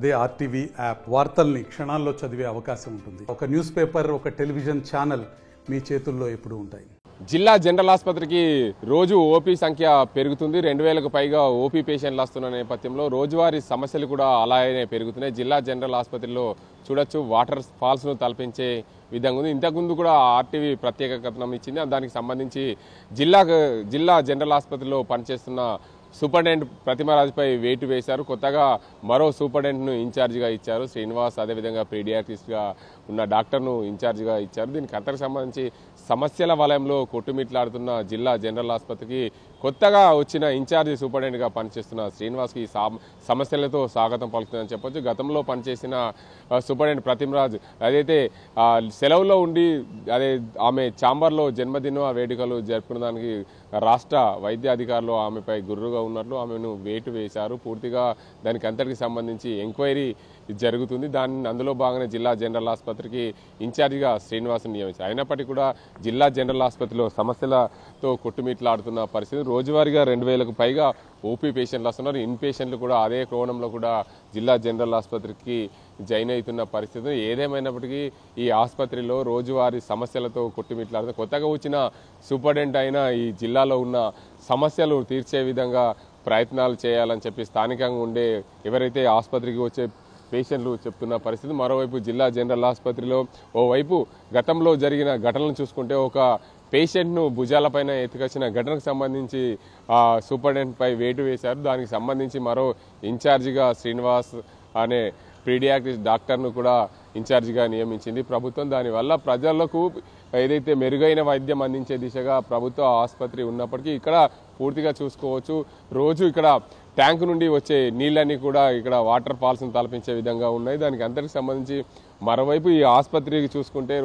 అదే RTV app వార్తల్ని క్షణాల్లో చదివే అవకాశం ఉంటుంది. ఒక న్యూస్ పేపర్, ఒక టెలివిజన్ ఛానల్ మీ చేతుల్లో ఎప్పుడూ ఉంటాయి. జిల్లా జనరల్ ఆసుపత్రికి రోజు ఓపీ సంఖ్య పెరుగుతుంది. 2000కు పైగా ఓపీ పేషెంట్లు వస్తున్న నేపథ్యంలో రోజువారీ సమస్యలు కూడా అలానే పెరుగుతున్నాయి. జిల్లా జనరల్ ఆసుపత్రిలో చూడొచ్చు, వాటర్ ఫాల్స్ను తలపించే విధంగా ఉంది. ఇంతకుముందు కూడా ఆర్టీవీ ప్రత్యేక కథనం ఇచ్చింది. దానికి సంబంధించి జిల్లా జనరల్ ఆసుపత్రిలో పనిచేస్తున్న సూపరింటెండెంట్ ప్రతిమరాజుపై వేటు వేశారు. కొత్తగా మరో సూపరింటెండెంట్ను ఇన్ఛార్జిగా ఇచ్చారు శ్రీనివాస్. అదేవిధంగా పీడియాట్రిస్ట్గా ఉన్న డాక్టర్ను ఇన్ఛార్జిగా ఇచ్చారు. దీనికి అంతకు సంబంధించి సమస్యల వలయంలో కొట్టుమిట్లాడుతున్న జిల్లా జనరల్ ఆసుపత్రికి కొత్తగా వచ్చిన ఇన్ఛార్జి సూపరింటెండెంట్గా పనిచేస్తున్న శ్రీనివాస్కి సమస్యలతో స్వాగతం పలుకుతుందని చెప్పొచ్చు. గతంలో పనిచేసిన సూపరింటెండెంట్ ప్రతిమరాజు అదైతే సెలవులో ఉండి ఆమె ఛాంబర్లో జన్మదిన వేడుకలు జరుపుకున్న దానికి రాష్ట్ర వైద్య అధికారులు ఆమెపై గుర్రుగా ఉన్నట్లు ఆమెను వేటు వేశారు. పూర్తిగా దానికి అంతటికి సంబంధించి ఎంక్వైరీ జరుగుతుంది. అందులో భాగంగా జిల్లా జనరల్ ఆసుపత్రికి ఇన్ఛార్జిగా శ్రీనివాస్ను నియమించారు. అయినప్పటికీ కూడా జిల్లా జనరల్ ఆసుపత్రిలో సమస్యలతో కొట్టుమిట్లాడుతున్న పరిస్థితి. రోజువారీగా 2000కు పైగా ఓపీ పేషెంట్లు వస్తున్నారు. ఇన్ పేషెంట్లు కూడా అదే కోణంలో కూడా జిల్లా జనరల్ ఆసుపత్రికి జాయిన్ అవుతున్న పరిస్థితి. ఏదేమైనప్పటికీ ఈ ఆసుపత్రిలో రోజువారీ సమస్యలతో కొట్టుమిట్లాడుతున్న కొత్తగా వచ్చిన సూపరింటెండెంట్ అయిన ఈ జిల్లాలో ఉన్న సమస్యలు తీర్చే విధంగా ప్రయత్నాలు చేయాలని చెప్పి స్థానికంగా ఉండే ఎవరైతే ఆసుపత్రికి వచ్చే పేషెంట్లు చెప్తున్న పరిస్థితి. మరోవైపు జిల్లా జనరల్ ఆసుపత్రిలో ఓవైపు గతంలో జరిగిన ఘటనలు చూసుకుంటే ఒక పేషెంట్ను భుజాలపైన ఎత్తుకొచ్చిన ఘటనకు సంబంధించి సూపరింటెండెంట్పై వేటు వేశారు. దానికి సంబంధించి మరో ఇన్ఛార్జిగా శ్రీనివాస్ అనే పీడియాట్రిస్ట్ డాక్టర్ను కూడా ఇన్ఛార్జిగా నియమించింది ప్రభుత్వం. దానివల్ల ప్రజలకు ఏదైతే మెరుగైన వైద్యం అందించే దిశగా ప్రభుత్వ ఆసుపత్రి ఉన్నప్పటికీ ఇక్కడ పూర్తిగా చూసుకోవచ్చు. రోజు ఇక్కడ ట్యాంకు నుండి వచ్చే నీళ్ళన్నీ కూడా ఇక్కడ వాటర్ ఫాల్స్ను తలపించే విధంగా ఉన్నాయి. దానికి అంతటికి సంబంధించి మరోవైపు ఈ ఆసుపత్రికి చూసుకుంటే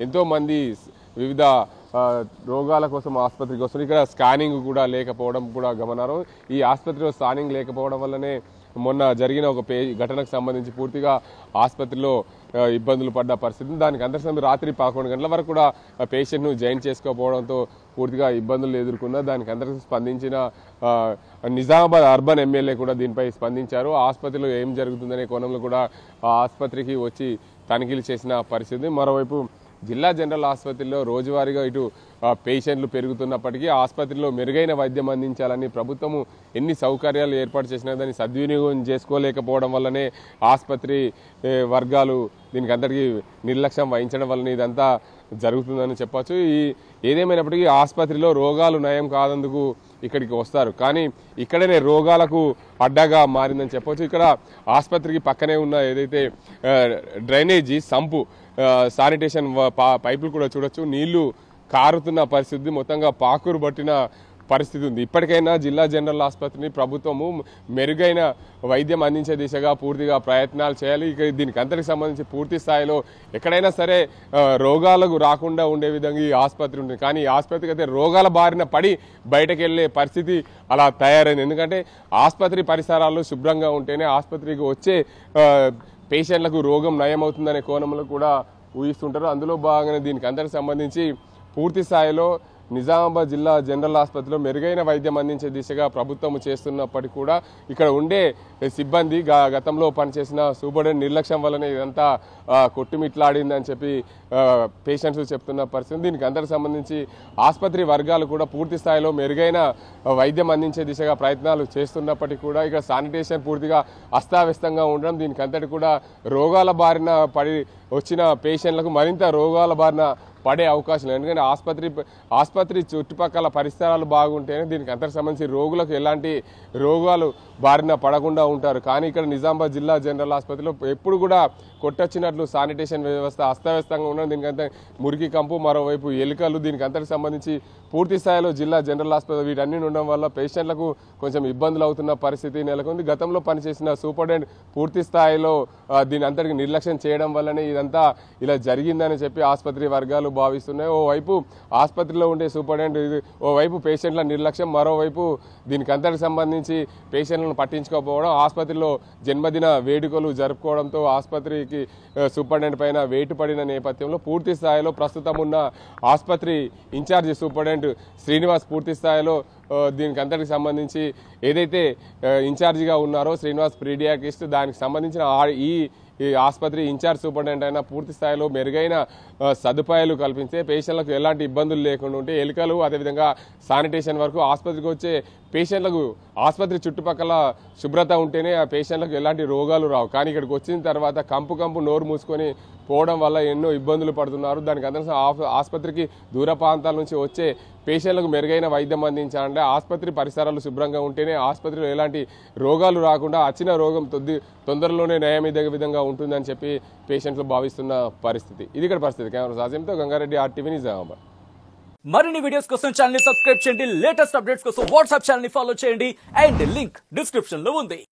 ఎంతోమంది వివిధ రోగాల కోసం ఆసుపత్రికి వస్తుంది. ఇక్కడ స్కానింగ్ కూడా లేకపోవడం కూడా గమనార్హం. ఈ ఆసుపత్రిలో స్కానింగ్ లేకపోవడం వల్లనే మొన్న జరిగిన ఒక ఘటనకు సంబంధించి పూర్తిగా ఆసుపత్రిలో ఇబ్బందులు పడ్డ పరిస్థితి. దానికి అంతర్సంది రాత్రి 11 గంటల వరకు కూడా పేషెంట్ను జాయిన్ చేసుకోకపోవడంతో పూర్తిగా ఇబ్బందులు ఎదుర్కొన్నారు. దానికి అందరికీ స్పందించిన నిజామాబాద్ అర్బన్ ఎమ్మెల్యే కూడా దీనిపై స్పందించారు. ఆసుపత్రిలో ఏం జరుగుతుందనే కోణంలో కూడా ఆసుపత్రికి వచ్చి తనిఖీలు చేసిన పరిస్థితి. మరోవైపు జిల్లా జనరల్ ఆసుపత్రిలో రోజువారీగా ఇటు పేషెంట్లు పెరుగుతున్నప్పటికీ ఆసుపత్రిలో మెరుగైన వైద్యం అందించాలని ప్రభుత్వము ఎన్ని సౌకర్యాలు ఏర్పాటు చేసినా దాన్ని సద్వినియోగం చేసుకోలేకపోవడం వల్లనే ఆసుపత్రి వర్గాలు దీనికి అందరికీ నిర్లక్ష్యం వహించడం వల్లనే ఇదంతా జరుగుతుందని చెప్పచ్చు. ఏదేమైనప్పటికీ ఆసుపత్రిలో రోగాలు నయం కాదందుకు ఇక్కడికి వస్తారు, కానీ ఇక్కడనే రోగాలకు అడ్డగా మారిందని చెప్పవచ్చు. ఇక్కడ ఆసుపత్రికి పక్కనే ఉన్న ఏదైతే డ్రైనేజీ సంపు శానిటేషన్ పైపులు కూడా చూడొచ్చు, నీళ్లు కారుతున్న పరిస్థితి, మొత్తంగా పాకురు పట్టిన పరిస్థితి ఉంది. ఇప్పటికైనా జిల్లా జనరల్ ఆసుపత్రిని ప్రభుత్వము మెరుగైన వైద్యం అందించే దిశగా పూర్తిగా ప్రయత్నాలు చేయాలి. ఇక దీనికి అంతటికి సంబంధించి పూర్తి స్థాయిలో ఎక్కడైనా సరే రోగాలకు రాకుండా ఉండే విధంగా ఈ ఆసుపత్రి ఉంటుంది. కానీ ఈ ఆసుపత్రికి అయితే రోగాల బారిన పడి బయటకు వెళ్లే పరిస్థితి అలా తయారైంది. ఎందుకంటే ఆసుపత్రి పరిసరాలు శుభ్రంగా ఉంటేనే ఆసుపత్రికి వచ్చే పేషెంట్లకు రోగం నయమవుతుందనే కోణంలో కూడా ఊహిస్తుంటారు. అందులో భాగంగానే దీనికి అందరికి సంబంధించి పూర్తి స్థాయిలో నిజామాబాద్ జిల్లా జనరల్ ఆసుపత్రిలో మెరుగైన వైద్యం అందించే దిశగా ప్రభుత్వం చేస్తున్నప్పటికీ కూడా ఇక్కడ ఉండే సిబ్బంది గతంలో పనిచేసిన సూపరింటెండెంట్ నిర్లక్ష్యం వల్లనే ఇదంతా కొట్టుమిట్లాడిందని చెప్పి పేషెంట్స్ చెప్తున్న పరిస్థితి. దీనికి అందరికి సంబంధించి ఆసుపత్రి వర్గాలు కూడా పూర్తి స్థాయిలో మెరుగైన వైద్యం అందించే దిశగా ప్రయత్నాలు చేస్తున్నప్పటికీ కూడా ఇక్కడ శానిటేషన్ పూర్తిగా అస్తావ్యస్తంగా ఉండడం, దీనికి అంతటి కూడా రోగాల బారిన పడి వచ్చిన పేషెంట్లకు మరింత రోగాల బారిన పడే అవకాశం లేదు. ఎందుకంటే ఆసుపత్రి చుట్టుపక్కల పరిసరాలు బాగుంటేనే దీనికి అంతకు సంబంధించి రోగులకు ఎలాంటి రోగాలు బారిన పడకుండా ఉంటారు. కానీ ఇక్కడ నిజామాబాద్ జిల్లా జనరల్ ఆసుపత్రిలో ఎప్పుడు కూడా కొట్టొచ్చినట్లు శానిటేషన్ వ్యవస్థ అస్తవ్యస్తంగా ఉండడం, దీనికంతా మురికి కంపు, మరోవైపు ఎలుకలు, దీనికి అంతకు సంబంధించి పూర్తి స్థాయిలో జిల్లా జనరల్ ఆసుపత్రి వీటన్ని ఉండడం వల్ల పేషెంట్లకు కొంచెం ఇబ్బందులు అవుతున్న పరిస్థితి నెలకొంది. గతంలో పనిచేసిన సూపరింటెండెంట్ పూర్తి స్థాయిలో దీని అంతటికి నిర్లక్ష్యం చేయడం వల్లనే ఇదంతా ఇలా జరిగిందని చెప్పి ఆసుపత్రి వర్గాలు భావిస్తున్నాయి. ఓవైపు ఆసుపత్రిలో ఉండే సూపరింటెండెంట్, ఓవైపు పేషెంట్ల నిర్లక్ష్యం, మరోవైపు దీనికి అంతటికి సంబంధించి పేషెంట్లను పట్టించుకోకపోవడం, ఆసుపత్రిలో జన్మదిన వేడుకలు జరుపుకోవడంతో ఆసుపత్రికి సూపరింటెండెంట్ పైన వేటు పడిన నేపథ్యంలో పూర్తి స్థాయిలో ప్రస్తుతం ఉన్న ఆసుపత్రి ఇన్ఛార్జి సూపరింటెండెంట్ శ్రీనివాస్ పూర్తి స్థాయిలో దీనికి అంతటికి సంబంధించి ఏదైతే ఇన్ఛార్జిగా ఉన్నారో శ్రీనివాస్ పీడియాట్రిస్ట్, దానికి సంబంధించిన ఈ ఆసుపత్రి ఇన్ఛార్జ్ సూపరింటెండెంట్ అయినా పూర్తి స్థాయిలో మెరుగైన సదుపాయాలు కల్పిస్తే పేషెంట్లకు ఎలాంటి ఇబ్బందులు లేకుండా ఉంటే ఎలుకలు అదేవిధంగా శానిటేషన్ వరకు ఆసుపత్రికి వచ్చే పేషెంట్లకు ఆసుపత్రి చుట్టుపక్కల శుభ్రత ఉంటేనే ఆ పేషెంట్లకు ఎలాంటి రోగాలు రావు. కానీ ఇక్కడికి వచ్చిన తర్వాత కంపు నోరు మూసుకొని పోవడం వల్ల ఎన్నో ఇబ్బందులు పడుతున్నారు. దానికి అందరూ ఆసుపత్రికి దూర ప్రాంతాల నుంచి వచ్చే పేషెంట్లకు మెరుగైన వైద్యం అందించాలంటే ఆసుపత్రి పరిసరాలు శుభ్రంగా ఉంటేనే ఆసుపత్రిలో ఎలాంటి రోగాలు రాకుండా వచ్చిన రోగం తొందరలోనే నయమయ్యే విధంగా ఉంటుందని చెప్పి పేషెంట్లు భావిస్తున్న పరిస్థితి. ఇది ఇక్కడ పరిస్థితి. కెమెరా సాజంతో గంగారెడ్డి, RTV నిజామాబాద్. మరిన్ని వీడియోస్ కోసం ఛానల్ ని సబ్స్క్రైబ్ చేయండి, లేటెస్ట్ అప్డేట్స్ కోసం వాట్సాప్ ఛానల్ ని ఫాలో చేయండి అండ్ లింక్ డిస్క్రిప్షన్ లో ఉంది.